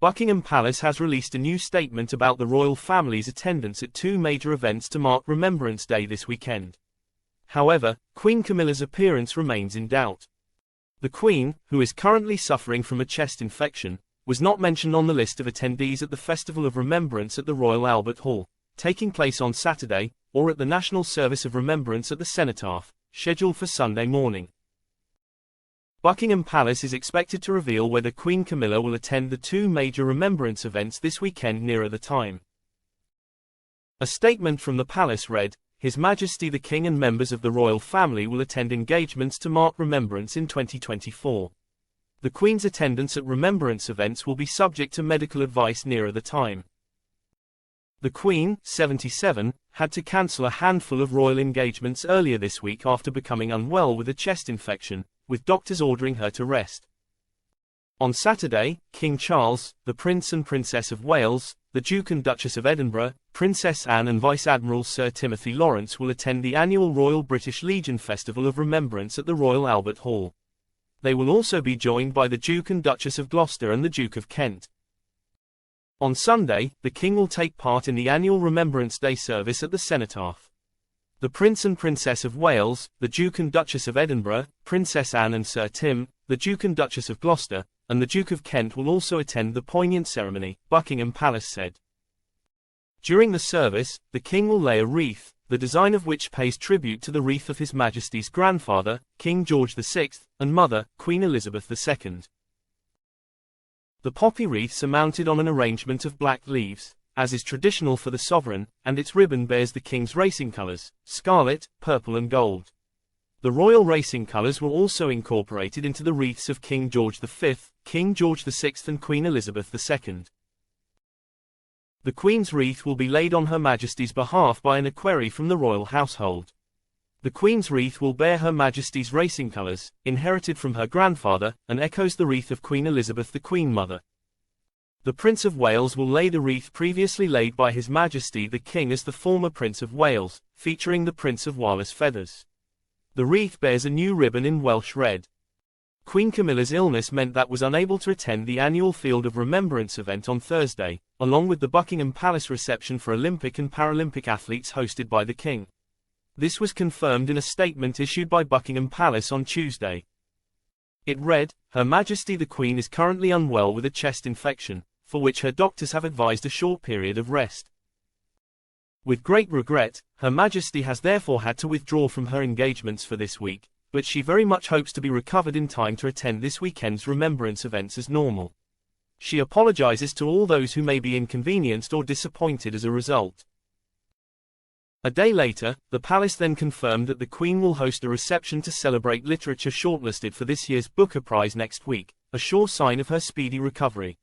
Buckingham Palace has released a new statement about the royal family's attendance at two major events to mark Remembrance Day this weekend. However, Queen Camilla's appearance remains in doubt. The Queen, who is currently suffering from a chest infection, was not mentioned on the list of attendees at the Festival of Remembrance at the Royal Albert Hall, taking place on Saturday, or at the National Service of Remembrance at the Cenotaph, scheduled for Sunday morning. Buckingham Palace is expected to reveal whether Queen Camilla will attend the two major remembrance events this weekend nearer the time. A statement from the palace read, "His Majesty the King and members of the royal family will attend engagements to mark remembrance in 2024. The Queen's attendance at remembrance events will be subject to medical advice nearer the time." The Queen, 77, had to cancel a handful of royal engagements earlier this week after becoming unwell with a chest infection, with doctors ordering her to rest. On Saturday, King Charles, the Prince and Princess of Wales, the Duke and Duchess of Edinburgh, Princess Anne and Vice Admiral Sir Timothy Lawrence will attend the annual Royal British Legion Festival of Remembrance at the Royal Albert Hall. They will also be joined by the Duke and Duchess of Gloucester and the Duke of Kent. On Sunday, the King will take part in the annual Remembrance Day service at the Cenotaph. The Prince and Princess of Wales, the Duke and Duchess of Edinburgh, Princess Anne and Sir Tim, the Duke and Duchess of Gloucester, and the Duke of Kent will also attend the poignant ceremony, Buckingham Palace said. During the service, the King will lay a wreath, the design of which pays tribute to the wreath of His Majesty's grandfather, King George VI, and mother, Queen Elizabeth II. The poppy wreaths are mounted on an arrangement of black leaves, as is traditional for the sovereign, and its ribbon bears the King's racing colours, scarlet, purple and gold. The royal racing colours were also incorporated into the wreaths of King George V, King George VI and Queen Elizabeth II. The Queen's wreath will be laid on Her Majesty's behalf by an equerry from the royal household. The Queen's wreath will bear Her Majesty's racing colours, inherited from her grandfather, and echoes the wreath of Queen Elizabeth the Queen Mother. The Prince of Wales will lay the wreath previously laid by His Majesty the King as the former Prince of Wales, featuring the Prince of Wales feathers. The wreath bears a new ribbon in Welsh red. Queen Camilla's illness meant that was unable to attend the annual Field of Remembrance event on Thursday, along with the Buckingham Palace reception for Olympic and Paralympic athletes hosted by the King. This was confirmed in a statement issued by Buckingham Palace on Tuesday. It read, "Her Majesty the Queen is currently unwell with a chest infection, for which her doctors have advised a short period of rest. With great regret, Her Majesty has therefore had to withdraw from her engagements for this week, but she very much hopes to be recovered in time to attend this weekend's remembrance events as normal. She apologizes to all those who may be inconvenienced or disappointed as a result." A day later, the palace then confirmed that the Queen will host a reception to celebrate literature shortlisted for this year's Booker Prize next week, a sure sign of her speedy recovery.